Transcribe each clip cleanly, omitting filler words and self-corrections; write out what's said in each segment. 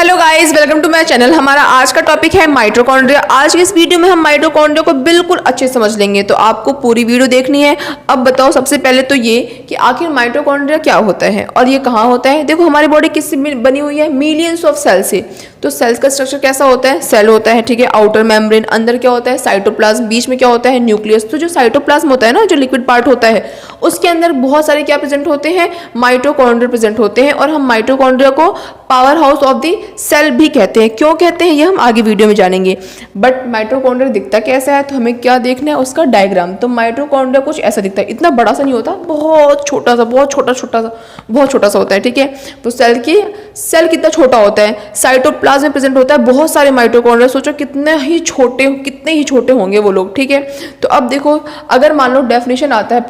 Hello guys, welcome to my channel. हमारा आज का टॉपिक है माइटोकॉन्ड्रिया। आज की इस वीडियो में हम माइटोकॉन्ड्रिया को बिल्कुल अच्छे से समझ लेंगे, तो आपको पूरी वीडियो देखनी है। अब बताओ सबसे पहले तो ये कि आखिर माइटोकॉन्ड्रिया क्या होता है और ये कहाँ होता है। देखो हमारी बॉडी किससे बनी हुई है, मिलियंस ऑफ सेल से। तो सेल्स का स्ट्रक्चर कैसा होता है, सेल होता है, ठीक है, आउटर मेम्ब्रेन, अंदर क्या होता है साइटोप्लाज्म, बीच में क्या होता है न्यूक्लियस। तो जो साइटोप्लाज्म होता है ना, जो लिक्विड पार्ट होता है, उसके अंदर बहुत सारे क्या प्रेजेंट होते हैं, माइटोकॉन्ड्रिया प्रेजेंट होते हैं। और हम माइटोकॉन्ड्रिया को powerhouse of the cell भी कहते हैं। क्यों कहते हैं ये हम आगे वीडियो में जानेंगे। बट माइटोकॉन्ड्रिया दिखता कैसा है, तो हमें क्या देखना है, उसका डायग्राम। तो माइटोकॉन्ड्रिया कुछ ऐसा दिखता है, इतना बड़ा सा नहीं होता, बहुत छोटा सा, बहुत छोटा सा होता है, ठीक है। तो सेल कितना छोटा होता है, साइटोप्लाज्म में प्रेजेंट होता है बहुत सारे माइटोकॉन्ड्रिया। सोचो कितने ही छोटे होंगे वो लोग, ठीक है। तो अब देखो, अगर मान लो डेफिनेशन आता है,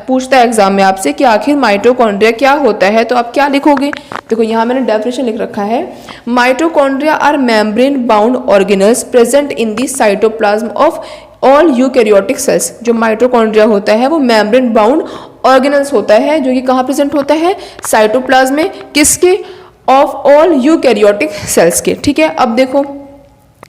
पूछता है एग्जाम में आपसे कि आखिर माइटोकॉन्ड्रिया क्या होता है, तो आप क्या लिखोगे। देखो यहाँ मैंने डेफिनेशन लिख रखा है, mitochondria are membrane bound organelles present in the cytoplasm of all eukaryotic cells. जो माइटोकॉन्ड्रिया होता है वो मेम्ब्रेन बाउंड ऑर्गेनल्स होता है, जो कि कहाँ प्रेजेंट होता है, साइटोप्लाज्म में, किसके, ऑफ ऑल यूकैरियोटिक सेल्स के, ठीक है। अब देखो,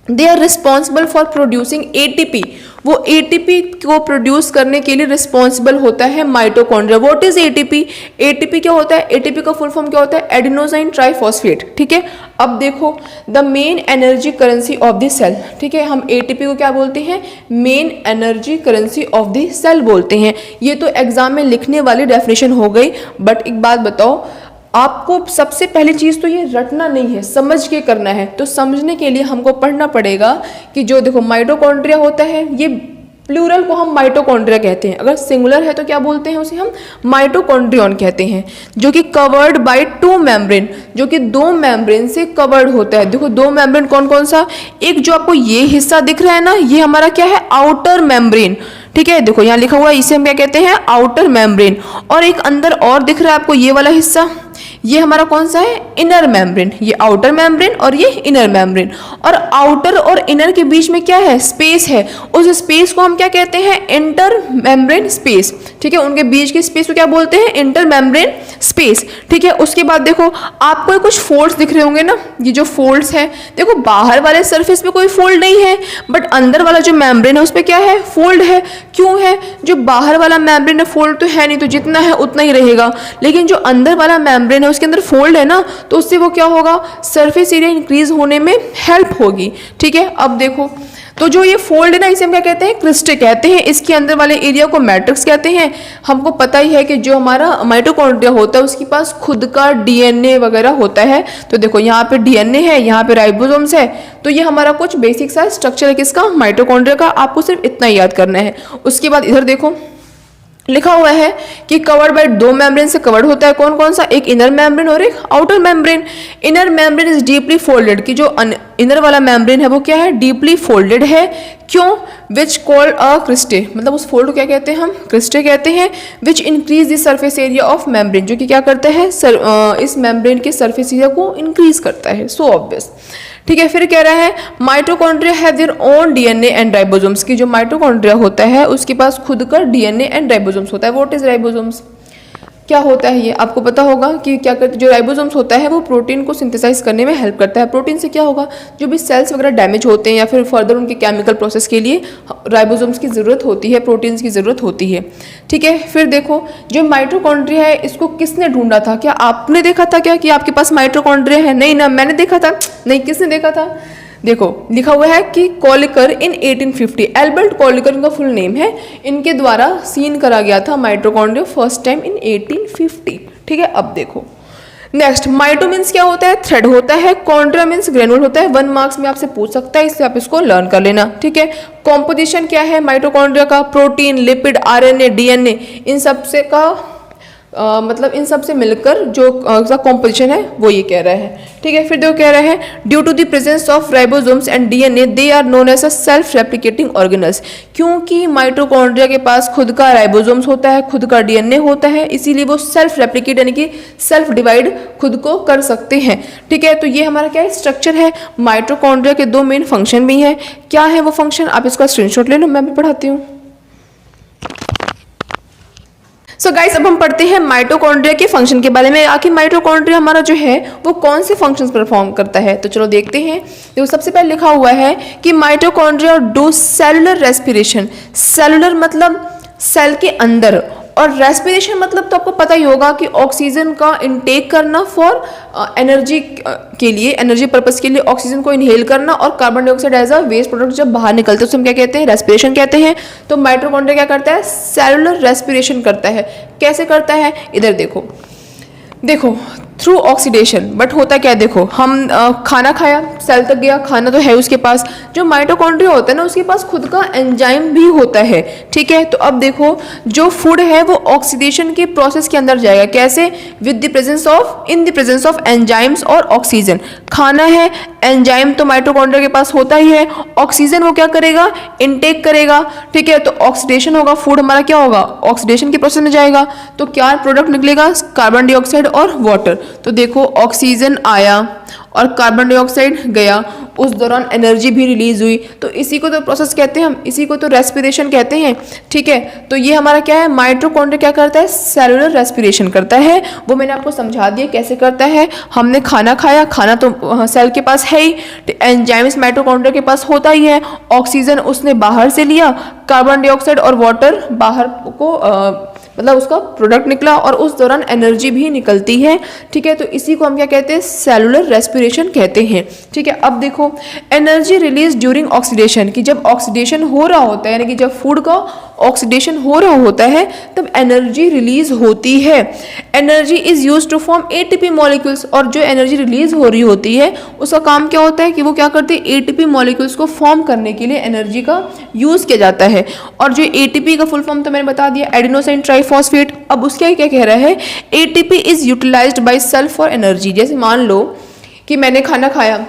they are responsible for producing ATP. वो एटीपी को प्रोड्यूस करने के लिए रिस्पॉन्सिबल होता है mitochondria. What is ATP, ATP क्या होता है, एटीपी का फुल फॉर्म क्या होता है, एडिनोसाइन ट्राइफॉस्फेट, ठीक है। अब देखो, the main energy currency of the cell, ठीक है, हम एटीपी को क्या बोलते हैं, main energy currency of the cell बोलते हैं। ये तो एग्जाम में लिखने वाली डेफिनेशन हो गई। बट एक बात बताओ, आपको सबसे पहली चीज तो ये रटना नहीं है, समझ के करना है। तो समझने के लिए हमको पढ़ना पड़ेगा कि जो देखो माइटोकॉन्ड्रिया होता है, ये प्लूरल को हम माइटोकॉन्ड्रिया कहते हैं। अगर सिंगुलर है तो क्या बोलते हैं, उसे हम माइटोकॉन्ड्रियन कहते हैं, जो कि कवर्ड बाय टू मेम्ब्रेन, जो कि दो मेम्ब्रेन से कवर्ड होता है। देखो दो मेम्ब्रेन कौन कौन सा, एक जो आपको ये हिस्सा दिख रहा है ना, ये हमारा क्या है, आउटर मेम्ब्रेन, ठीक है। देखो यहाँ लिखा हुआ है, इसे हम क्या कहते हैं, आउटर मेम्ब्रेन। और एक अंदर और दिख रहा है आपको ये वाला हिस्सा, ये हमारा कौन सा है, इनर मेम्ब्रेन। ये आउटर मेम्ब्रेन और ये इनर मेम्ब्रेन। और आउटर और इनर के बीच में क्या है, स्पेस है। उस स्पेस को हम क्या कहते हैं, इंटर मेम्ब्रेन स्पेस, ठीक है। उनके बीच की स्पेस को क्या बोलते हैं, इंटर मेम्ब्रेन स्पेस, ठीक है। उसके बाद देखो, आपको कुछ फोल्ड्स दिख रहे होंगे ना, ये जो फोल्ड्स है, देखो बाहर वाले सरफेस पे कोई फोल्ड नहीं है, बट अंदर वाला जो मेम्ब्रेन है उस पर क्या है, फोल्ड है। क्यों है, जो बाहर वाला मेम्ब्रेन है फोल्ड तो है नहीं, तो जितना है उतना ही रहेगा। लेकिन जो अंदर वाला मेम्ब्रेन है उसके अंदर फोल्ड है ना, तो उससे वो क्या होगा, सरफेस एरिया इंक्रीज होने में हेल्प होगी, ठीक है। अब देखो, तो जो ये फोल्ड है ना, इसे हम क्या कहते हैं, क्रिस्टे कहते हैं। इसके अंदर वाले एरिया को मैट्रिक्स कहते हैं। हमको पता ही है कि जो हमारा माइटोकॉन्ड्रिया होता है उसके पास खुद का डीएनए वगैरह होता है। तो देखो यहाँ पे डीएनए है, यहाँ पे राइबोसोम्स है। तो ये हमारा कुछ बेसिक सा स्ट्रक्चर है किसका, माइटोकॉन्ड्रिया का। आपको सिर्फ इतना याद करना है। उसके बाद इधर देखो लिखा हुआ है कि कवर्ड बाय दो मेम्ब्रेन से कवर्ड होता है। कौन कौन सा, एक इनर मेम्ब्रेन और एक outer membrane. Inner membrane is deeply folded, कि जो इनर वाला मेम्ब्रेन है वो क्या है, डीपली फोल्डेड है। क्यों, विच कॉल्ड अ क्रिस्टे, मतलब उस फोल्ड को क्या कहते हैं हम, क्रिस्टे कहते हैं। Which increase the surface area of membrane, जो कि क्या करता है, इस मेम्ब्रेन के सरफेस एरिया को इंक्रीज करता है। सो ऑब्वियस, ठीक है। फिर कह रहा है mitochondria have their own DNA and ribosomes, की जो माइटोकॉन्ड्रिया होता है उसके पास खुद का डीएनए एंड राइबोसोम्स होता है। व्हाट इज राइबोसोम्स, क्या होता है ये आपको पता होगा कि क्या करते, जो राइबोसोम्स होता है वो प्रोटीन को सिंथेसाइज करने में हेल्प करता है। प्रोटीन से क्या होगा, जो भी सेल्स वगैरह डैमेज होते हैं या फिर फर्दर उनके केमिकल प्रोसेस के लिए राइबोसोम्स की ज़रूरत होती है, प्रोटीन्स की ज़रूरत होती है, ठीक है। फिर देखो, जो माइटोकॉन्ड्रिया है इसको किसने ढूंढा था, क्या आपने देखा था क्या कि आपके पास माइटोकॉन्ड्रिया है, नहीं ना, मैंने देखा था नहीं, किसने देखा था। देखो लिखा हुआ है कि कॉलिकर इन 1850, एल्बर्ट कॉलिकर इनका फुल नेम है, इनके द्वारा सीन करा गया था माइटोकॉन्ड्रिया फर्स्ट टाइम इन 1850, ठीक है। अब देखो नेक्स्ट, माइटो मीन्स क्या होता है, थ्रेड होता है। कॉन्ड्रिया मीन्स ग्रेनुल होता है। 1 मार्क्स में आपसे पूछ सकता है, इसलिए आप इसको लर्न कर लेना, ठीक है। कॉम्पोजिशन क्या है माइटोकॉन्ड्रिया का, प्रोटीन, लिपिड, आरएनए, डीएनए, इन सब से का मतलब इन सब से मिलकर जो कॉम्पोजिशन है वो ये कह रहा है, ठीक है। फिर कह रहा है due to the presence of ribosomes and DNA they are known as a self replicating organelles. क्योंकि माइटोकॉन्ड्रिया के पास खुद का राइबोसोम्स होता है, खुद का डीएनए होता है, इसीलिए वो सेल्फ रेप्लिकेट यानी कि सेल्फ डिवाइड खुद को कर सकते हैं, ठीक है। तो ये हमारा क्या है, स्ट्रक्चर है। माइटोकॉन्ड्रिया के दो मेन फंक्शन भी हैं। क्या है वो फंक्शन, आप इसका स्क्रीनशॉट ले लो, मैं भी पढ़ाती हूँ। सो गाइस अब हम पढ़ते हैं माइटोकॉन्ड्रिया के फंक्शन के बारे में। आखिर माइटोकॉन्ड्रिया हमारा जो है वो कौन से फंक्शंस परफॉर्म करता है, तो चलो देखते हैं। देखो सबसे पहले लिखा हुआ है कि mitochondria do cellular respiration. Cellular मतलब सेल के अंदर, और रेस्पिरेशन मतलब तो आपको पता ही होगा कि ऑक्सीजन का इनटेक करना फॉर एनर्जी के लिए, एनर्जी पर्पस के लिए ऑक्सीजन को इनहेल करना, और carbon dioxide as a waste product जब बाहर निकलते हैं तो हम क्या कहते हैं, रेस्पिरेशन कहते हैं। तो माइटोकॉन्ड्रिया क्या करता है, सेलुलर रेस्पिरेशन करता है। कैसे करता है, इधर देखो देखो थ्रू ऑक्सीडेशन। बट होता क्या है, देखो हम खाना खाया, सेल तक गया, खाना तो है उसके पास। जो माइटोकॉन्ड्रिया होता है ना उसके पास खुद का एंजाइम भी होता है, ठीक है। तो अब देखो जो फूड है वो ऑक्सीडेशन के प्रोसेस के अंदर जाएगा। कैसे, with the presence of, in the presence of enzymes और ऑक्सीजन। खाना है, एंजाइम तो माइटोकॉन्ड्रिया के पास होता ही है, ऑक्सीजन वो क्या करेगा, इनटेक करेगा, ठीक है। तो ऑक्सीडेशन होगा, फूड हमारा क्या होगा, ऑक्सीडेशन के प्रोसेस में जाएगा। तो क्या प्रोडक्ट निकलेगा, कार्बन डाइऑक्साइड और वाटर। तो देखो ऑक्सीजन आया और कार्बन डाइऑक्साइड गया, उस दौरान एनर्जी भी रिलीज हुई। तो इसी को तो प्रोसेस कहते हैं हम, इसी को तो रेस्पिरेशन कहते हैं, ठीक है। तो ये हमारा क्या है, माइटोकॉन्ड्रिया क्या करता है, सेलुलर रेस्पिरेशन करता है। वो मैंने आपको समझा दिया कैसे करता है। हमने खाना खाया, खाना तो सेल के पास है ही, एंजाइम्स माइटोकॉन्ड्रिया के पास होता ही है, ऑक्सीजन उसने बाहर से लिया, कार्बन डाइऑक्साइड और वाटर बाहर को मतलब उसका प्रोडक्ट निकला, और उस दौरान एनर्जी भी निकलती है, ठीक है। तो इसी को हम क्या कहते हैं, सेलुलर रेस्पिरेशन कहते हैं, ठीक है। अब देखो एनर्जी रिलीज ड्यूरिंग ऑक्सीडेशन, कि जब ऑक्सीडेशन हो रहा होता है, यानी कि जब फूड का ऑक्सीडेशन हो रहा होता है तब एनर्जी रिलीज होती है। Energy is use to form ATP molecules, और जो एनर्जी रिलीज हो रही होती है उसका काम क्या होता है कि वो क्या करते हैं, एटीपी मॉलिक्यूल्स को फॉर्म करने के लिए एनर्जी का यूज किया जाता है। और जो एटीपी का फुल फॉर्म तो मैंने बता दिया, एडिनोसिन ट्राइफॉस्फेट। अब उसका क्या कह रहा है, ATP is utilised by cell for energy. जैसे मान लो कि मैंने खाना खाया,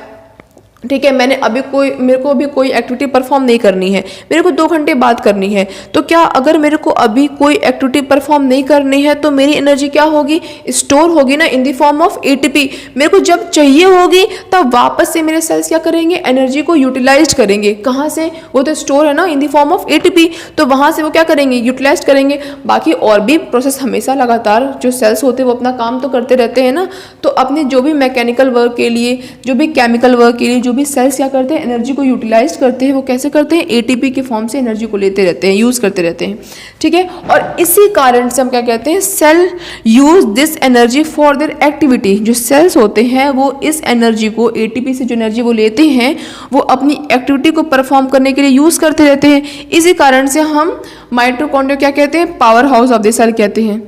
ठीक है, मेरे को अभी कोई एक्टिविटी परफॉर्म नहीं करनी है, मेरे को 2 घंटे बाद करनी है। तो क्या अगर मेरे को अभी कोई एक्टिविटी परफॉर्म नहीं करनी है तो मेरी एनर्जी क्या होगी, स्टोर होगी ना, in the form of ATP. मेरे को जब चाहिए होगी तब वापस से मेरे सेल्स क्या करेंगे, एनर्जी को यूटिलाइज करेंगे। कहाँ से, वो तो स्टोर है ना, in the form of ATP. तो वहाँ से वो क्या करेंगे, यूटिलाइज करेंगे। बाकी और भी प्रोसेस हमेशा लगातार जो सेल्स होते हैं वो अपना काम तो करते रहते हैं ना। तो अपने जो भी मैकेनिकल वर्क के लिए, जो भी केमिकल वर्क के लिए, जो भी सेल्स क्या करते हैं, एनर्जी को यूटिलाइज करते हैं। वो कैसे करते हैं, एटीपी के फॉर्म से एनर्जी को लेते रहते हैं, यूज करते रहते हैं, ठीक है। और इसी कारण से हम क्या कहते हैं, cell use this energy for their activity. जो सेल्स होते हैं वो इस एनर्जी को, एटीपी से जो एनर्जी वो लेते हैं, वो अपनी एक्टिविटी को परफॉर्म करने के लिए यूज करते रहते हैं। इसी कारण से हम माइटोकॉन्ड्रिया क्या कहते हैं, powerhouse of the cell कहते हैं।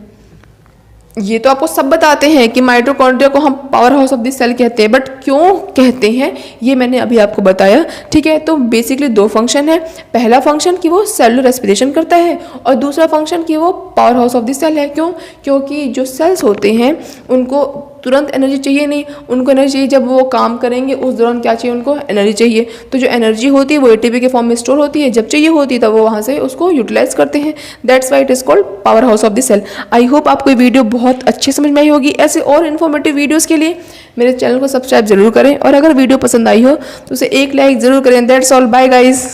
ये तो आपको सब बताते हैं कि माइटोकॉन्ड्रिया को हम powerhouse of the cell कहते हैं, बट क्यों कहते हैं ये मैंने अभी आपको बताया, ठीक है। तो बेसिकली 2 फंक्शन है। पहला फंक्शन कि वो सेलुलर रेस्पिरेशन करता है, और दूसरा फंक्शन कि वो powerhouse of the cell है। क्यों, क्योंकि जो सेल्स होते हैं उनको तुरंत एनर्जी चाहिए नहीं, उनको एनर्जी चाहिए जब वो काम करेंगे, उस दौरान क्या चाहिए, उनको एनर्जी चाहिए। तो जो एनर्जी होती है वो एटीपी के फॉर्म में स्टोर होती है, जब चाहिए होती है तब वो वहाँ से उसको यूटिलाइज करते हैं। That's why it is called powerhouse of the cell. I hope आपको ये वीडियो बहुत अच्छी समझ में आई होगी। ऐसे और इन्फॉर्मेटिव वीडियोज़ के लिए मेरे चैनल को सब्सक्राइब जरूर करें, और अगर वीडियो पसंद आई हो तो उसे एक लाइक ज़रूर करें। That's all, bye guys.